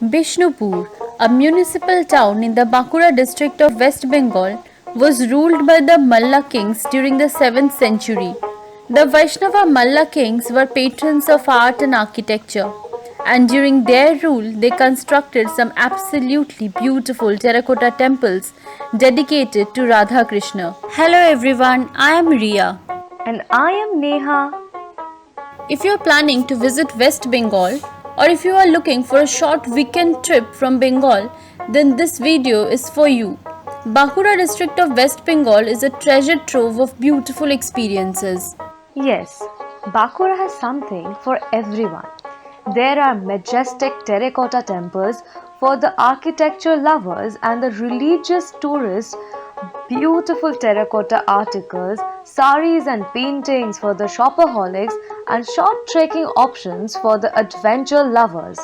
Bishnupur, a municipal town in the Bankura district of West Bengal, was ruled by the Malla kings during the 7th century. The Vaishnava Malla kings were patrons of art and architecture, and during their rule, they constructed some absolutely beautiful terracotta temples dedicated to Radha Krishna. Hello everyone, I am Ria. And I am Neha. If you are planning to visit West Bengal, or if you are looking for a short weekend trip from Bengal, then this video is for you. Bankura district of West Bengal is a treasure trove of beautiful experiences. Yes, Bakura has something for everyone. There are majestic terracotta temples for the architecture lovers and the religious tourists, beautiful terracotta articles, saris and paintings for the shopaholics, and short trekking options for the adventure lovers.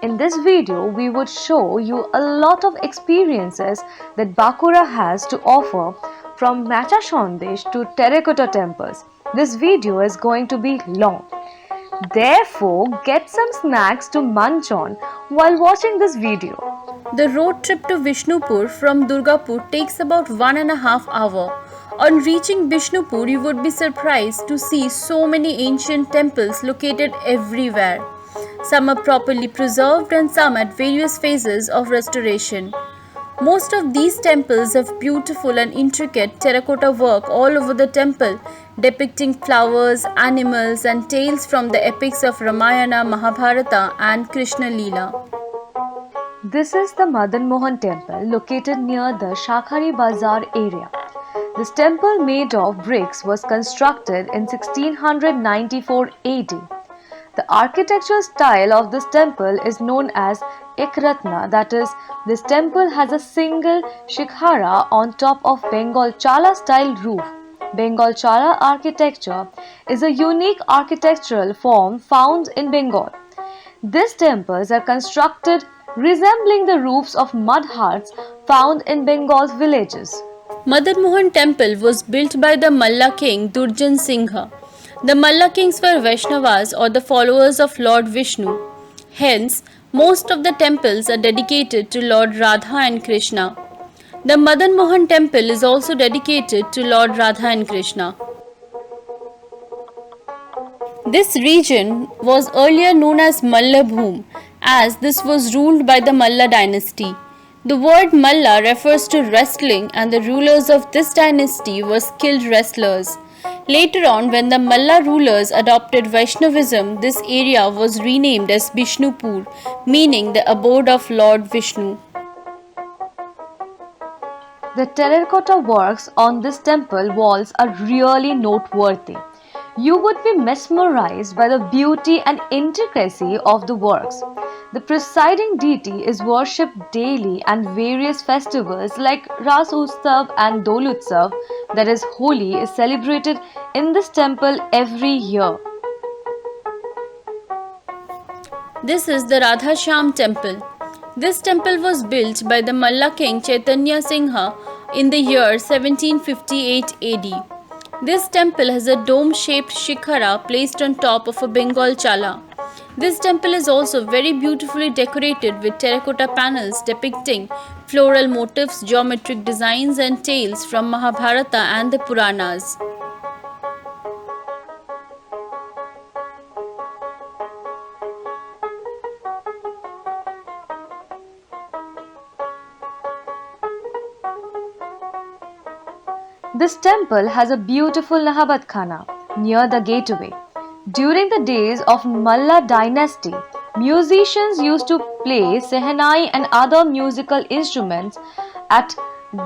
In this video, we would show you a lot of experiences that Bakura has to offer, from Matcha Shondesh to terracotta temples. This video is going to be long. Therefore, get some snacks to munch on while watching this video. The road trip to Vishnupur from Durgapur takes about 1.5 hours. On reaching Vishnupur, you would be surprised to see so many ancient temples located everywhere. Some are properly preserved and some at various phases of restoration. Most of these temples have beautiful and intricate terracotta work all over the temple, depicting flowers, animals, and tales from the epics of Ramayana, Mahabharata, and Krishna Leela. This is the Madan Mohan temple located near the Shakhari Bazar area. This temple made of bricks was constructed in 1694 AD. The architectural style of this temple is known as Ekratna, that is, this temple has a single shikhara on top of Bengal Chala style roof. Bengal Chala architecture is a unique architectural form found in Bengal. These temples are constructed resembling the roofs of mud huts found in Bengal's villages. Madan Mohan temple was built by the Malla king Durjan Singha. The Malla kings were Vaishnavas or the followers of Lord Vishnu. Hence, most of the temples are dedicated to Lord Radha and Krishna. The Madan Mohan temple is also dedicated to Lord Radha and Krishna. This region was earlier known as Mallabhum, as this was ruled by the Malla dynasty. The word Malla refers to wrestling, and the rulers of this dynasty were skilled wrestlers. Later on, when the Malla rulers adopted Vaishnavism, this area was renamed as Bishnupur, meaning the abode of Lord Vishnu. The terracotta works on this temple walls are really noteworthy. You would be mesmerized by the beauty and intricacy of the works. The presiding deity is worshipped daily, and various festivals like Ras Utsav and Dol Utsav, that is Holi, is celebrated in this temple every year. This is the Radha Shyam temple. This temple was built by the Malla king Chaitanya Singha in the year 1758 AD. This temple has a dome-shaped shikhara placed on top of a Bengal chala. This temple is also very beautifully decorated with terracotta panels depicting floral motifs, geometric designs, and tales from Mahabharata and the Puranas. This temple has a beautiful Nahabat Khana near the gateway. During the days of Malla dynasty, musicians used to play sehenai and other musical instruments at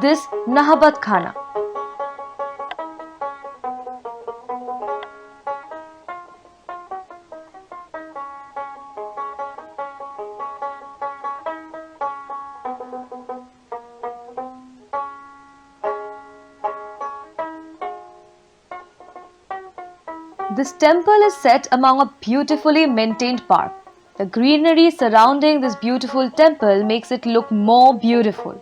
this Nahabat Khana. This temple is set among a beautifully maintained park. The greenery surrounding this beautiful temple makes it look more beautiful.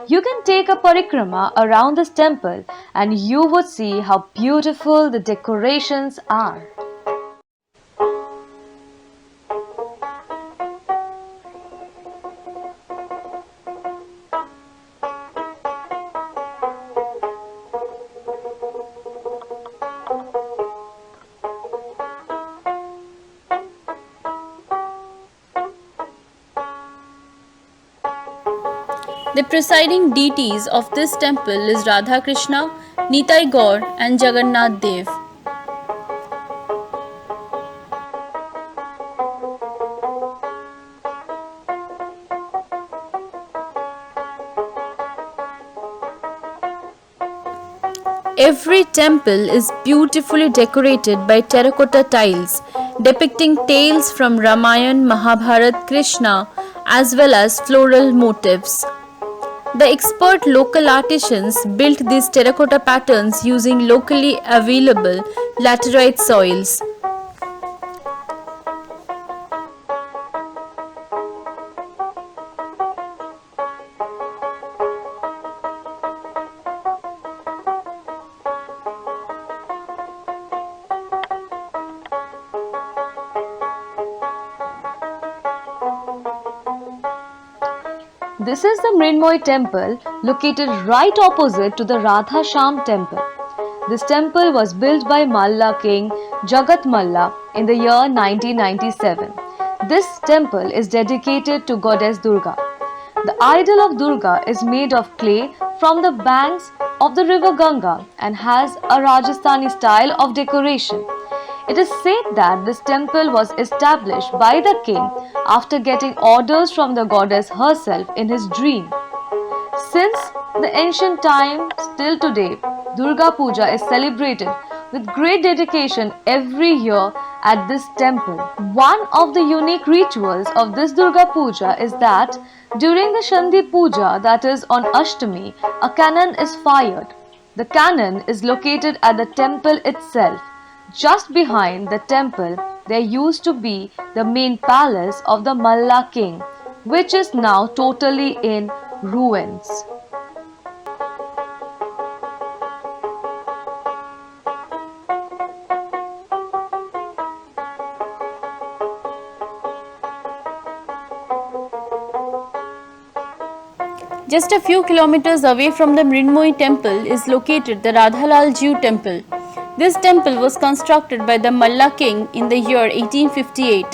You can take a parikrama around this temple and you would see how beautiful the decorations are. The presiding deities of this temple is Radha Krishna, Nitai Gaur, and Jagannath Dev. Every temple is beautifully decorated by terracotta tiles depicting tales from Ramayana, Mahabharata, Krishna, as well as floral motifs. The expert local artisans built these terracotta patterns using locally available laterite soils. This is the Mrinmoy temple located right opposite to the Radha Sham temple. This temple was built by Malla king Jagat Malla in the year 1997. This temple is dedicated to goddess Durga. The idol of Durga is made of clay from the banks of the river Ganga and has a Rajasthani style of decoration. It is said that this temple was established by the king after getting orders from the goddess herself in his dream. Since the ancient times till today, Durga Puja is celebrated with great dedication every year at this temple. One of the unique rituals of this Durga Puja is that during the Shandhi Puja, that is on Ashtami, a cannon is fired. The cannon is located at the temple itself. Just behind the temple, there used to be the main palace of the Malla king, which is now totally in ruins. Just a few kilometers away from the Mrinmoy temple is located the Radhalal Jiu temple. This temple was constructed by the Malla king in the year 1858.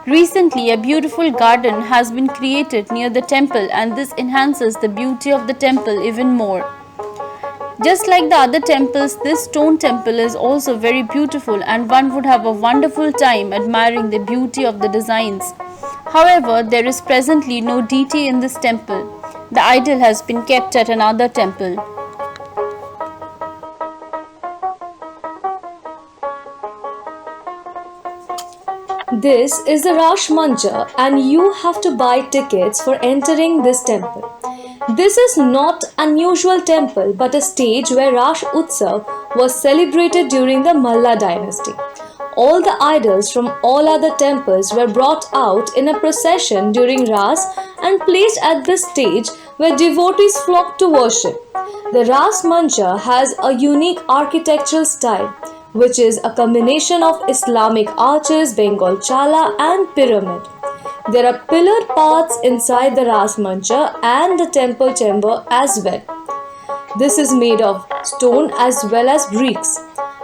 Recently, a beautiful garden has been created near the temple, and this enhances the beauty of the temple even more. Just like the other temples, this stone temple is also very beautiful, and one would have a wonderful time admiring the beauty of the designs. However, there is presently no deity in this temple. The idol has been kept at another temple. This is the Rash Mancha, and you have to buy tickets for entering this temple. This is not an usual temple but a stage where Rash Utsav was celebrated during the Malla dynasty. All the idols from all other temples were brought out in a procession during Ras and placed at this stage where devotees flocked to worship. The Ras Mancha has a unique architectural style, which is a combination of Islamic arches, Bengal chala, and pyramid. There are pillared paths inside the Ras Mancha and the temple chamber as well. This is made of stone as well as bricks.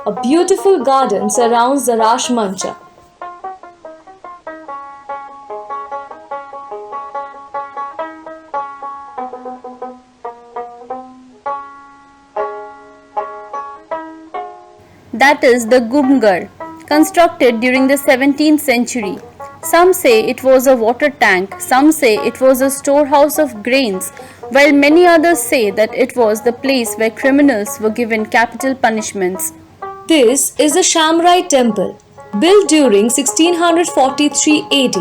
A beautiful garden surrounds the Rash Mancha. That is the Gumgar, constructed during the 17th century. Some say it was a water tank, some say it was a storehouse of grains, while many others say that it was the place where criminals were given capital punishments. This is the Shamrai temple, built during 1643 AD.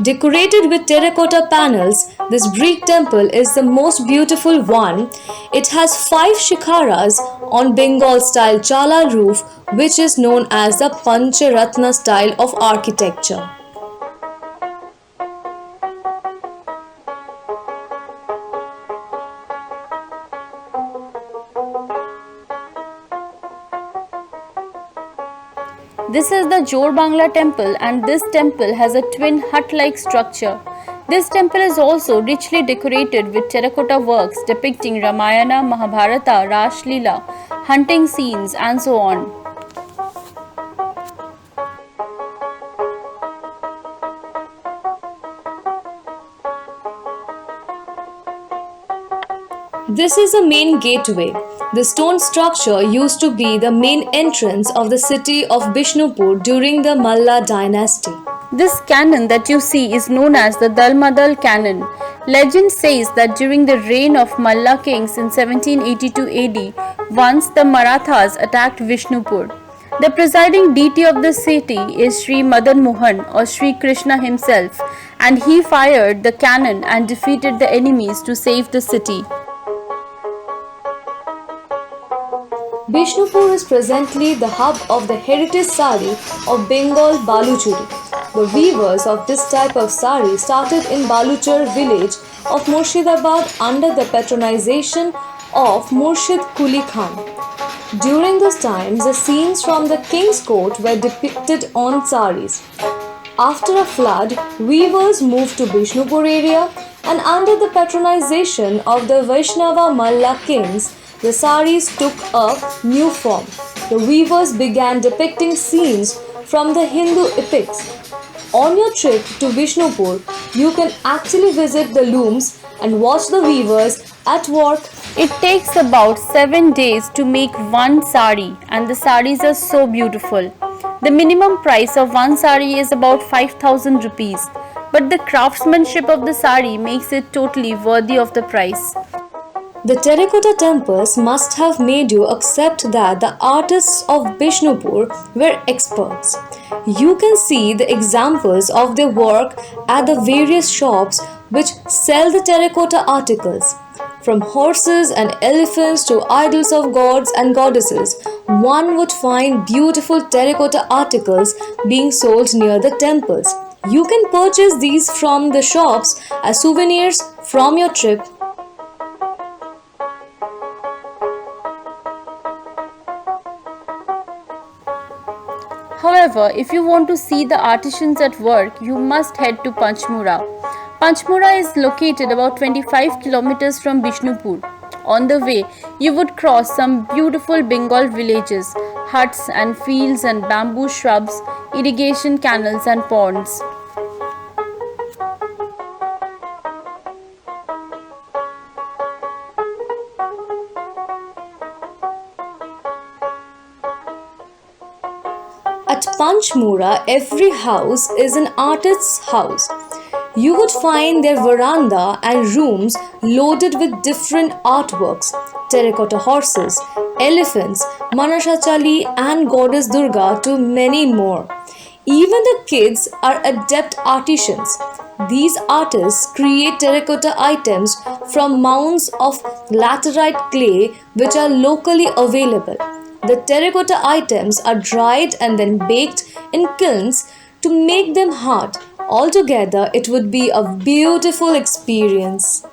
Decorated with terracotta panels, this brick temple is the most beautiful one. It has 5 shikharas on Bengal style chala roof, which is known as the Pancharatna style of architecture. This is the Jor Bangla temple, and this temple has a twin hut-like structure. This temple is also richly decorated with terracotta works depicting Ramayana, Mahabharata, Rash Leela, hunting scenes, and so on. This is the main gateway. The stone structure used to be the main entrance of the city of Bishnupur during the Malla dynasty. This cannon that you see is known as the Dalmadal cannon. Legend says that during the reign of Malla kings in 1782 AD, once the Marathas attacked Vishnupur. The presiding deity of the city is Sri Madan Mohan or Sri Krishna himself, and he fired the cannon and defeated the enemies to save the city. Bishnupur is presently the hub of the heritage sari of Bengal Baluchuri. The weavers of this type of sari started in Baluchar village of Murshidabad under the patronization of Murshid Kuli Khan. During those times, the scenes from the king's court were depicted on saris. After a flood, weavers moved to Bishnupur area, and under the patronization of the Vaishnava Malla kings, the saris took a new form. The weavers began depicting scenes from the Hindu epics. On your trip to Bishnupur, you can actually visit the looms and watch the weavers at work. It takes about 7 days to make one sari, and the saris are so beautiful. The minimum price of one sari is about 5,000 rupees, but the craftsmanship of the sari makes it totally worthy of the price. The terracotta temples must have made you accept that the artists of Bishnupur were experts. You can see the examples of their work at the various shops which sell the terracotta articles. From horses and elephants to idols of gods and goddesses, one would find beautiful terracotta articles being sold near the temples. You can purchase these from the shops as souvenirs from your trip. However, if you want to see the artisans at work, you must head to Panchmura. Panchmura is located about 25 kilometers from Bishnupur. On the way, you would cross some beautiful Bengal villages, huts and fields and bamboo shrubs, irrigation canals and ponds. At Panchmura, every house is an artist's house. You would find their veranda and rooms loaded with different artworks, terracotta horses, elephants, Manashachali and Goddess Durga to many more. Even the kids are adept artisans. These artists create terracotta items from mounds of laterite clay which are locally available. The terracotta items are dried and then baked in kilns to make them hard. Altogether, it would be a beautiful experience.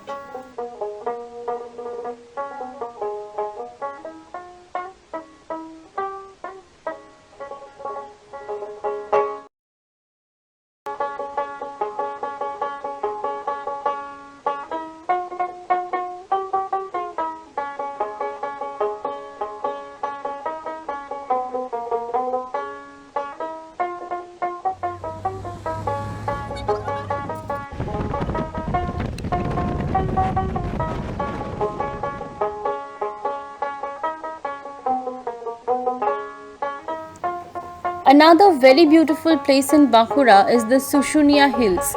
Another very beautiful place in Bankura is the Sushunia Hills.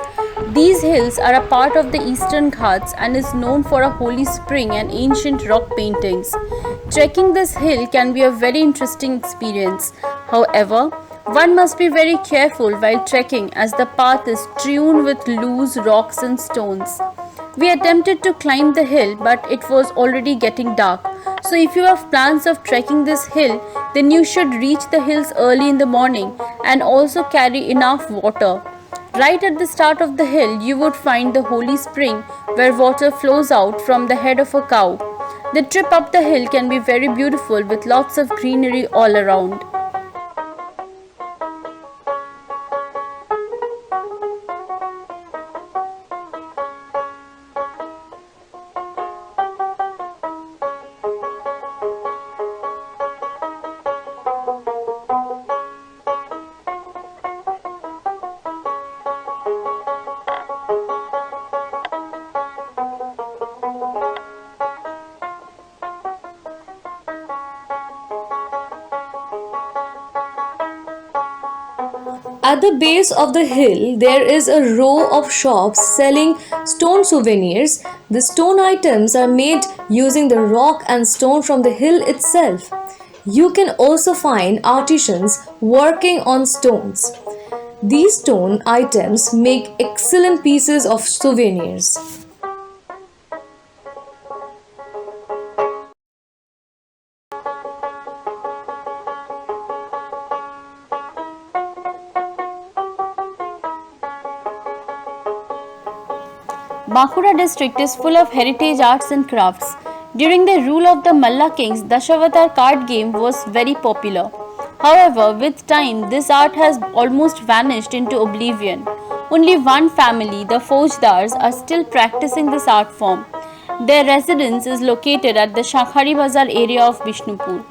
These hills are a part of the Eastern Ghats and is known for a holy spring and ancient rock paintings. Trekking this hill can be a very interesting experience. However, one must be very careful while trekking as the path is strewn with loose rocks and stones. We attempted to climb the hill, but it was already getting dark. So if you have plans of trekking this hill, then you should reach the hills early in the morning and also carry enough water. Right at the start of the hill, you would find the holy spring where water flows out from the head of a cow. The trip up the hill can be very beautiful with lots of greenery all around. At the base of the hill, there is a row of shops selling stone souvenirs. The stone items are made using the rock and stone from the hill itself. You can also find artisans working on stones. These stone items make excellent pieces of souvenirs. Bankura district is full of heritage arts and crafts. During the rule of the Malla kings, Dashavatar card game was very popular. However, with time, this art has almost vanished into oblivion. Only one family, the Faujdars, are still practicing this art form. Their residence is located at the Shakhari Bazar area of Bishnupur.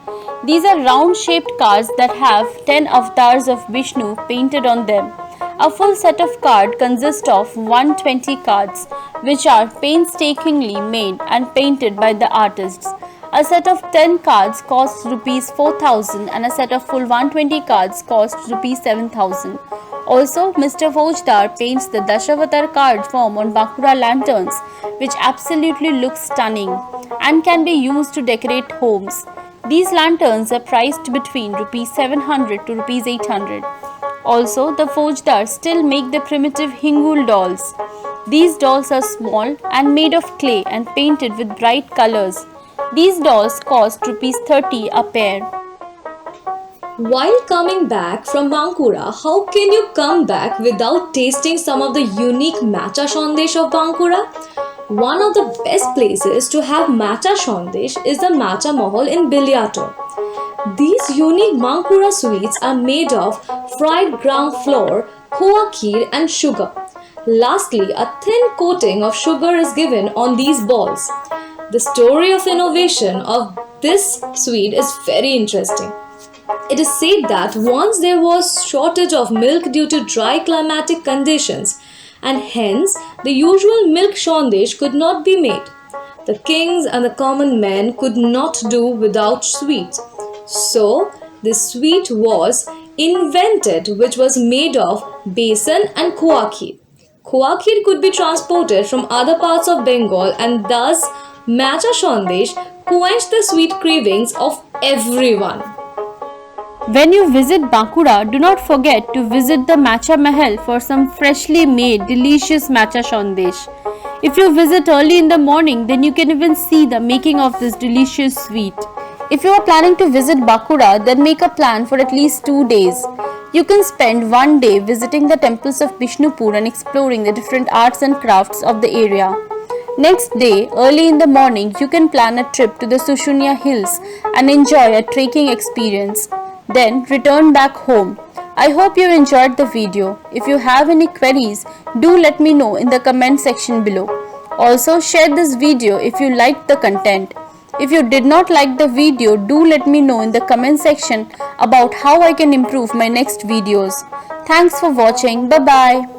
These are round-shaped cards that have 10 avatars of Vishnu painted on them. A full set of cards consists of 120 cards, which are painstakingly made and painted by the artists. A set of 10 cards costs Rs 4,000 and a set of full 120 cards costs Rs 7,000. Also, Mr. Faujdar paints the Dashavatar card form on Bankura lanterns, which absolutely looks stunning and can be used to decorate homes. These lanterns are priced between Rs 700 to Rs 800. Also, the Faujdars still make the primitive Hingul dolls. These dolls are small and made of clay and painted with bright colors. These dolls cost Rs 30 a pair. While coming back from Bankura, how can you come back without tasting some of the unique matcha shondesh of Bankura? One of the best places to have matcha shondesh is the Matcha Mahal in Biliator. These unique Bankura sweets are made of fried ground flour, khoa kheer and sugar. Lastly, a thin coating of sugar is given on these balls. The story of innovation of this sweet is very interesting. It is said that once there was shortage of milk due to dry climatic conditions, and hence the usual milk shondesh could not be made. The kings and the common men could not do without sweets. So this sweet was invented, which was made of besan and khoa kheer. Khoa kheer could be transported from other parts of Bengal, and thus matcha shondesh quenched the sweet cravings of everyone. When you visit Bankura, do not forget to visit the Matcha Mahal for some freshly made delicious matcha shondesh. If you visit early in the morning, then you can even see the making of this delicious sweet. If you are planning to visit Bankura, then make a plan for at least 2 days. You can spend one day visiting the temples of Bishnupur and exploring the different arts and crafts of the area. Next day, early in the morning, you can plan a trip to the Sushunya Hills and enjoy a trekking experience. Then return back home. I hope you enjoyed the video. If you have any queries, do let me know in the comment section below. Also, share this video if you liked the content. If you did not like the video, do let me know in the comment section about how I can improve my next videos. Thanks for watching. Bye bye.